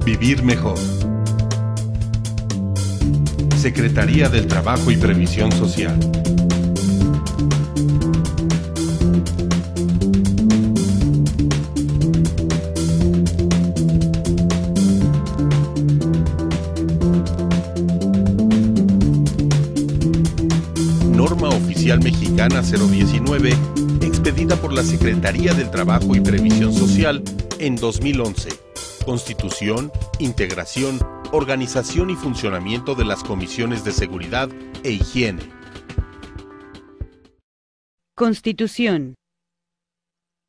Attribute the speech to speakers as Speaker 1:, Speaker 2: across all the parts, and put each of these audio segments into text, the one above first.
Speaker 1: Vivir mejor. Secretaría del Trabajo y Previsión Social. Norma Oficial Mexicana 019, expedida por la Secretaría del Trabajo y Previsión Social en 2011. Constitución, integración, organización y funcionamiento de las comisiones de seguridad e higiene.
Speaker 2: Constitución.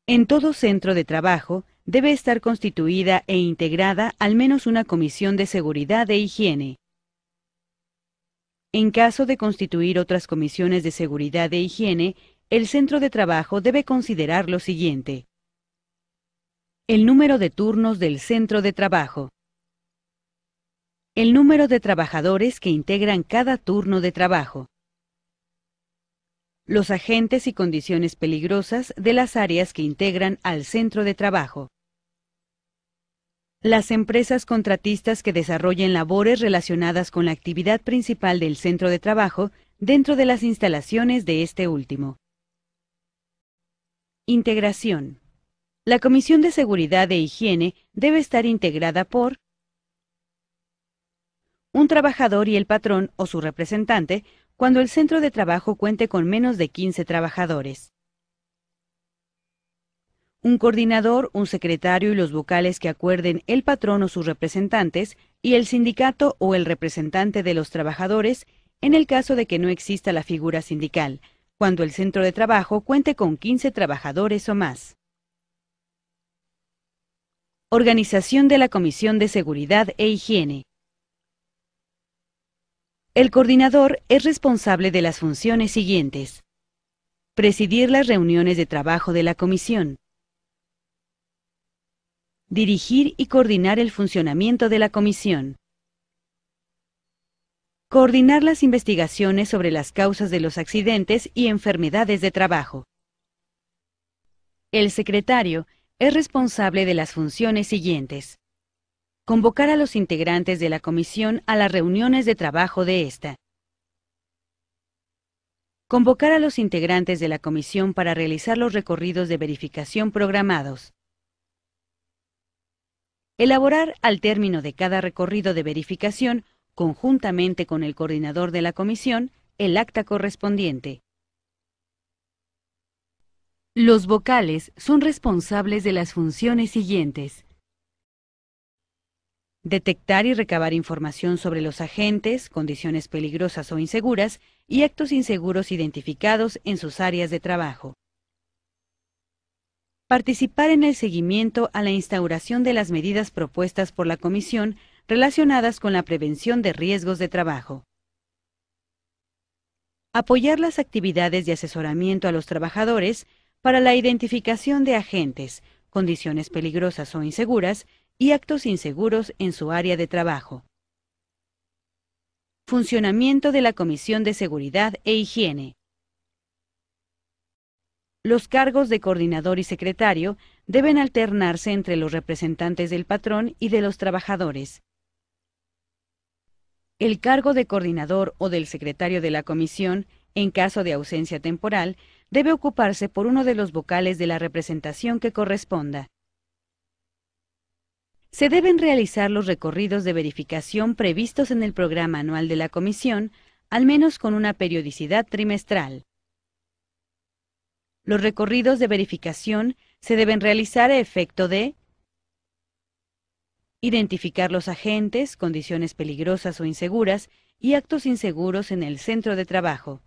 Speaker 2: En todo centro de trabajo debe estar constituida e integrada al menos una comisión de seguridad e higiene. En caso de constituir otras comisiones de seguridad e higiene, el centro de trabajo debe considerar lo siguiente: el número de turnos del centro de trabajo, el número de trabajadores que integran cada turno de trabajo, los agentes y condiciones peligrosas de las áreas que integran al centro de trabajo, las empresas contratistas que desarrollen labores relacionadas con la actividad principal del centro de trabajo dentro de las instalaciones de este último. Integración. La Comisión de Seguridad e Higiene debe estar integrada por un trabajador y el patrón o su representante cuando el centro de trabajo cuente con menos de 15 trabajadores. Un coordinador, un secretario y los vocales que acuerden el patrón o sus representantes y el sindicato o el representante de los trabajadores en el caso de que no exista la figura sindical, cuando el centro de trabajo cuente con 15 trabajadores o más. Organización de la Comisión de Seguridad e Higiene. El coordinador es responsable de las funciones siguientes: presidir las reuniones de trabajo de la comisión, dirigir y coordinar el funcionamiento de la comisión, coordinar las investigaciones sobre las causas de los accidentes y enfermedades de trabajo. El secretario es responsable de las funciones siguientes: convocar a los integrantes de la comisión a las reuniones de trabajo de esta, convocar a los integrantes de la comisión para realizar los recorridos de verificación programados, elaborar al término de cada recorrido de verificación, conjuntamente con el coordinador de la comisión, el acta correspondiente. Los vocales son responsables de las funciones siguientes: detectar y recabar información sobre los agentes, condiciones peligrosas o inseguras y actos inseguros identificados en sus áreas de trabajo. Participar en el seguimiento a la instauración de las medidas propuestas por la comisión relacionadas con la prevención de riesgos de trabajo. Apoyar las actividades de asesoramiento a los trabajadores para la identificación de agentes, condiciones peligrosas o inseguras y actos inseguros en su área de trabajo. Funcionamiento de la Comisión de Seguridad e Higiene. Los cargos de coordinador y secretario deben alternarse entre los representantes del patrón y de los trabajadores. El cargo de coordinador o del secretario de la comisión, en caso de ausencia temporal, debe ocuparse por uno de los vocales de la representación que corresponda. Se deben realizar los recorridos de verificación previstos en el programa anual de la comisión, al menos con una periodicidad trimestral. Los recorridos de verificación se deben realizar a efecto de identificar los agentes, condiciones peligrosas o inseguras y actos inseguros en el centro de trabajo,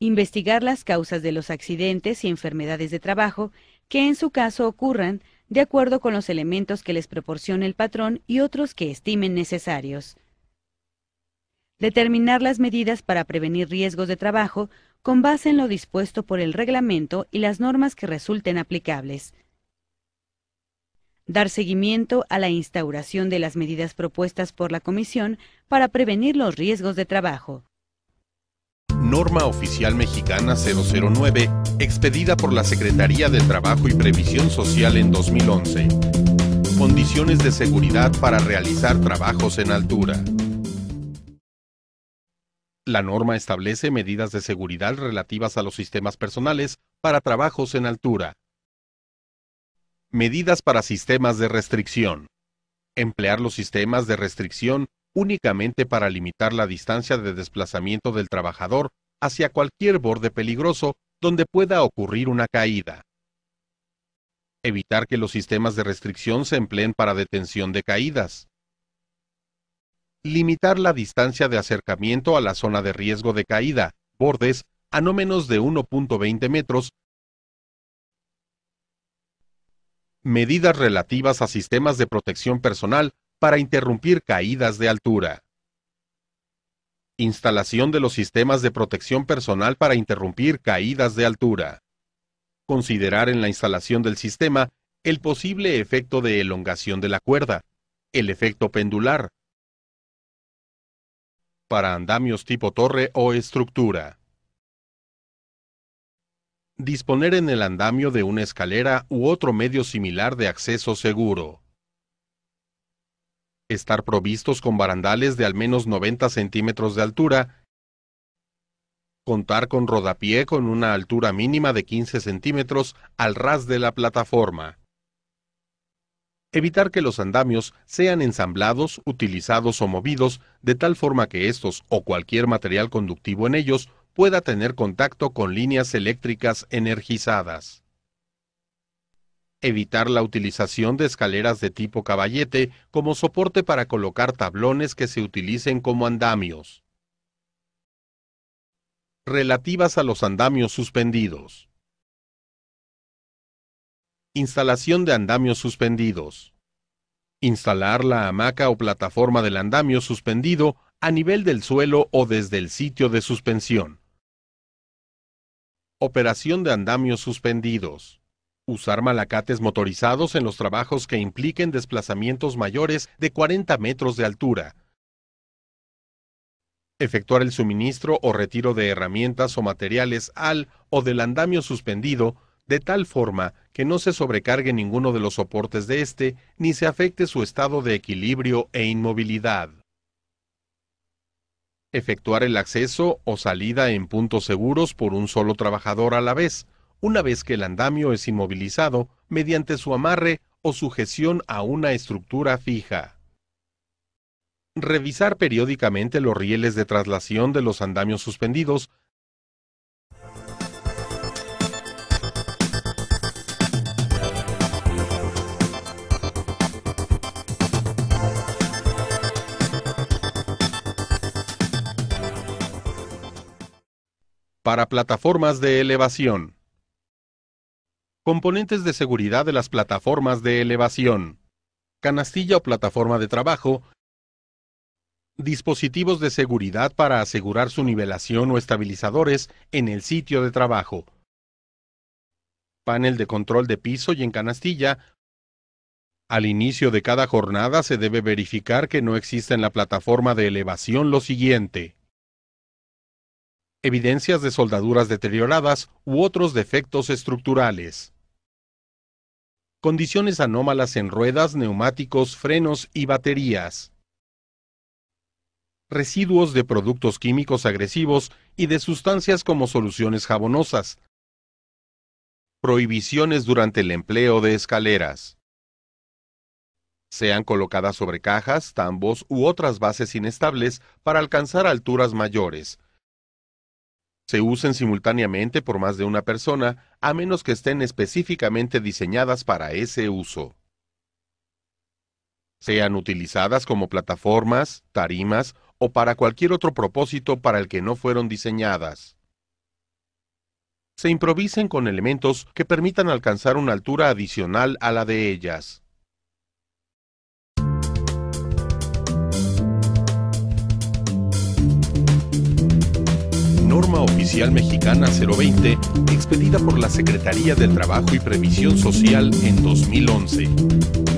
Speaker 2: investigar las causas de los accidentes y enfermedades de trabajo que en su caso ocurran de acuerdo con los elementos que les proporcione el patrón y otros que estimen necesarios. Determinar las medidas para prevenir riesgos de trabajo con base en lo dispuesto por el reglamento y las normas que resulten aplicables. Dar seguimiento a la instauración de las medidas propuestas por la Comisión para prevenir los riesgos de trabajo.
Speaker 1: Norma Oficial Mexicana 009, expedida por la Secretaría del Trabajo y Previsión Social en 2011. Condiciones de seguridad para realizar trabajos en altura. La norma establece medidas de seguridad relativas a los sistemas personales para trabajos en altura. Medidas para sistemas de restricción. Emplear los sistemas de restricción únicamente para limitar la distancia de desplazamiento del trabajador hacia cualquier borde peligroso donde pueda ocurrir una caída. Evitar que los sistemas de restricción se empleen para detención de caídas. Limitar la distancia de acercamiento a la zona de riesgo de caída, bordes, a no menos de 1.20 metros. Medidas relativas a sistemas de protección personal para interrumpir caídas de altura. Instalación de los sistemas de protección personal para interrumpir caídas de altura. Considerar en la instalación del sistema el posible efecto de elongación de la cuerda, el efecto pendular, para andamios tipo torre o estructura. Disponer en el andamio de una escalera u otro medio similar de acceso seguro. Estar provistos con barandales de al menos 90 centímetros de altura. Contar con rodapié con una altura mínima de 15 centímetros al ras de la plataforma. Evitar que los andamios sean ensamblados, utilizados o movidos de tal forma que estos o cualquier material conductivo en ellos pueda tener contacto con líneas eléctricas energizadas. Evitar la utilización de escaleras de tipo caballete como soporte para colocar tablones que se utilicen como andamios. Relativas a los andamios suspendidos. Instalación de andamios suspendidos. Instalar la hamaca o plataforma del andamio suspendido a nivel del suelo o desde el sitio de suspensión. Operación de andamios suspendidos. Usar malacates motorizados en los trabajos que impliquen desplazamientos mayores de 40 metros de altura. Efectuar el suministro o retiro de herramientas o materiales al o del andamio suspendido de tal forma que no se sobrecargue ninguno de los soportes de este ni se afecte su estado de equilibrio e inmovilidad. Efectuar el acceso o salida en puntos seguros por un solo trabajador a la vez, una vez que el andamio es inmovilizado mediante su amarre o sujeción a una estructura fija. Revisar periódicamente los rieles de traslación de los andamios suspendidos. Para plataformas de elevación. Componentes de seguridad de las plataformas de elevación. Canastilla o plataforma de trabajo. Dispositivos de seguridad para asegurar su nivelación o estabilizadores en el sitio de trabajo. Panel de control de piso y en canastilla. Al inicio de cada jornada se debe verificar que no exista en la plataforma de elevación lo siguiente: evidencias de soldaduras deterioradas u otros defectos estructurales. Condiciones anómalas en ruedas, neumáticos, frenos y baterías. Residuos de productos químicos agresivos y de sustancias como soluciones jabonosas. Prohibiciones durante el empleo de escaleras. Sean colocadas sobre cajas, tambos u otras bases inestables para alcanzar alturas mayores. Se usen simultáneamente por más de una persona, a menos que estén específicamente diseñadas para ese uso. Sean utilizadas como plataformas, tarimas o para cualquier otro propósito para el que no fueron diseñadas. Se improvisen con elementos que permitan alcanzar una altura adicional a la de ellas. Norma Oficial Mexicana 020, expedida por la Secretaría del Trabajo y Previsión Social en 2011.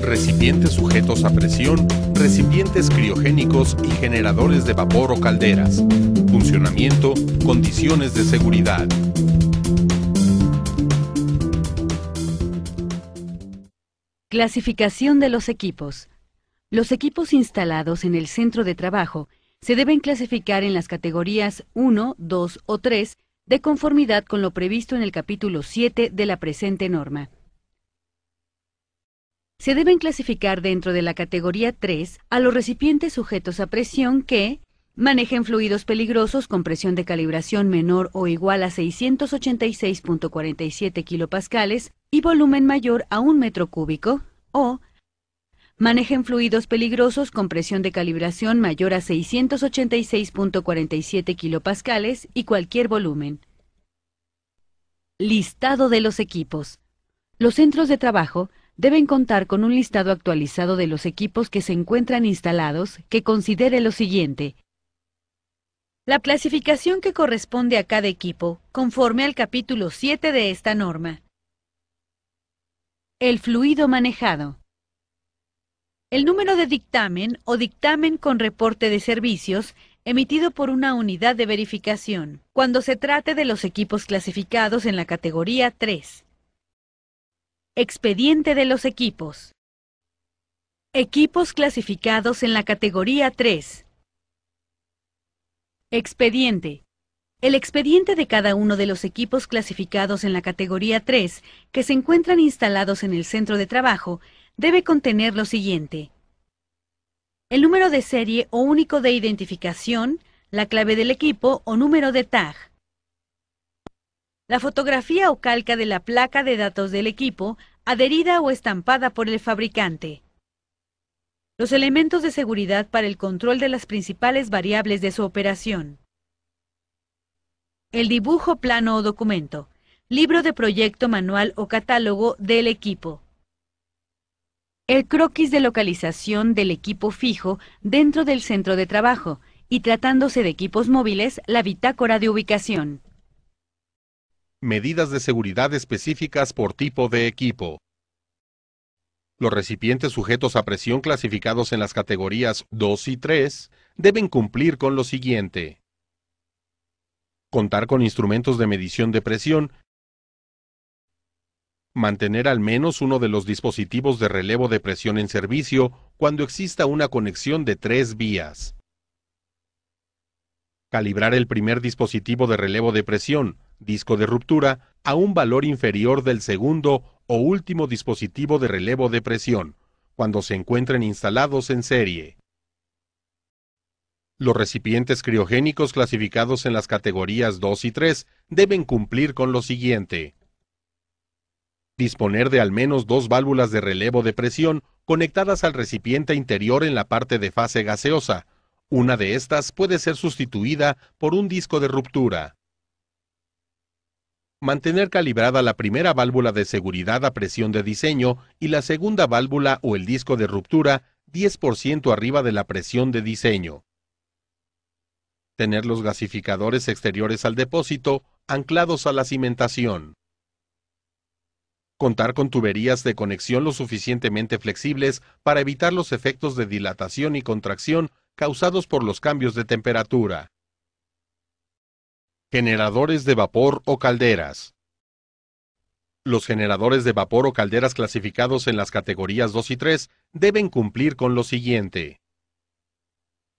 Speaker 1: Recipientes sujetos a presión, recipientes criogénicos y generadores de vapor o calderas. Funcionamiento, condiciones de seguridad.
Speaker 2: Clasificación de los equipos. Los equipos instalados en el centro de trabajo se deben clasificar en las categorías 1, 2 o 3 de conformidad con lo previsto en el capítulo 7 de la presente norma. Se deben clasificar dentro de la categoría 3 a los recipientes sujetos a presión que manejen fluidos peligrosos con presión de calibración menor o igual a 686.47 kilopascales y volumen mayor a 1 metro cúbico, o manejen fluidos peligrosos con presión de calibración mayor a 686.47 kilopascales y cualquier volumen. Listado de los equipos. Los centros de trabajo deben contar con un listado actualizado de los equipos que se encuentran instalados que considere lo siguiente: la clasificación que corresponde a cada equipo, conforme al capítulo 7 de esta norma. El fluido manejado. El número de dictamen o dictamen con reporte de servicios emitido por una unidad de verificación, cuando se trate de los equipos clasificados en la categoría 3. Expediente de los equipos. Equipos clasificados en la categoría 3. Expediente. El expediente de cada uno de los equipos clasificados en la categoría 3 que se encuentran instalados en el centro de trabajo debe contener lo siguiente: el número de serie o único de identificación, la clave del equipo o número de tag, la fotografía o calca de la placa de datos del equipo adherida o estampada por el fabricante, los elementos de seguridad para el control de las principales variables de su operación, el dibujo, plano o documento, libro de proyecto, manual o catálogo del equipo, el croquis de localización del equipo fijo dentro del centro de trabajo y, tratándose de equipos móviles, la bitácora de ubicación.
Speaker 1: Medidas de seguridad específicas por tipo de equipo. Los recipientes sujetos a presión clasificados en las categorías 2 y 3 deben cumplir con lo siguiente: contar con instrumentos de medición de presión, mantener al menos uno de los dispositivos de relevo de presión en servicio cuando exista una conexión de 3 vías, calibrar el primer dispositivo de relevo de presión, disco de ruptura, a un valor inferior del segundo o último dispositivo de relevo de presión, cuando se encuentren instalados en serie. Los recipientes criogénicos clasificados en las categorías 2 y 3 deben cumplir con lo siguiente: disponer de al menos 2 válvulas de relevo de presión conectadas al recipiente interior en la parte de fase gaseosa. Una de estas puede ser sustituida por un disco de ruptura. Mantener calibrada la primera válvula de seguridad a presión de diseño y la segunda válvula o el disco de ruptura 10% arriba de la presión de diseño. Tener los gasificadores exteriores al depósito anclados a la cimentación. Contar con tuberías de conexión lo suficientemente flexibles para evitar los efectos de dilatación y contracción causados por los cambios de temperatura. Generadores de vapor o calderas. Los generadores de vapor o calderas clasificados en las categorías 2 y 3 deben cumplir con lo siguiente: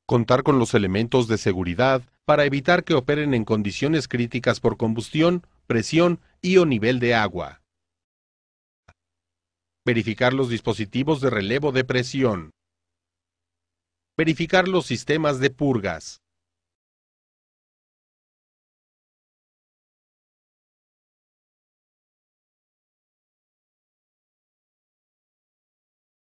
Speaker 1: contar con los elementos de seguridad para evitar que operen en condiciones críticas por combustión, presión y o nivel de agua. Verificar los dispositivos de relevo de presión. Verificar los sistemas de purgas.